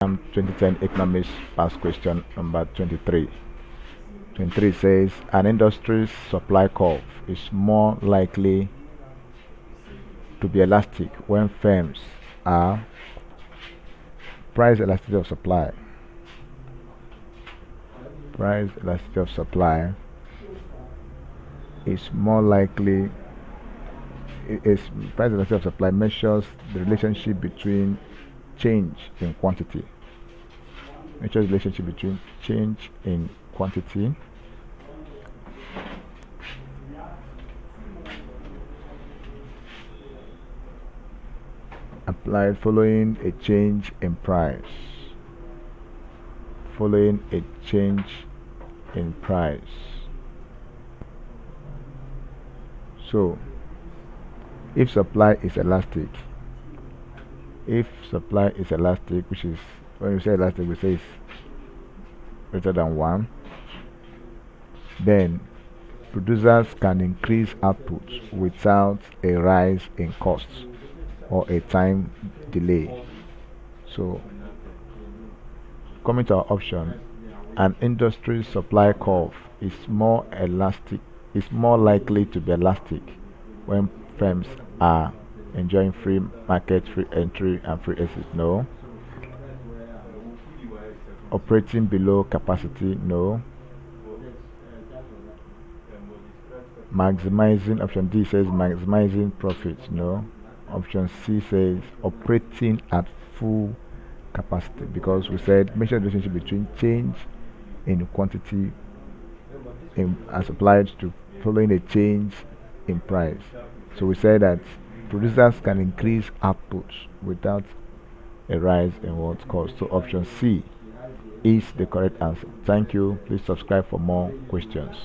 2010 economics past question number 23. 23 says an industry's supply curve is more likely to be elastic when firms are price elasticity of supply. Price elasticity of supply is more likely is price elasticity of supply measures the relationship between change in quantity. Measures the relationship between change in quantity applied following a change in price. Following a change in price. So, if supply is elastic, which is when we say elastic, we say it's greater than 1, then producers can increase output without a rise in costs or a time delay. So, coming to our option, an industry supply curve is more likely to be elastic when firms are enjoying free market, free entry, and free exit. No. Operating below capacity. No. Maximizing, option D says maximizing profits. No. Option C says operating at full capacity, because we said measure the relationship between change in quantity as applied to following a change in price. So we said that producers can increase output without a rise in what cost. So option C is the correct answer. Thank you. Please subscribe for more questions.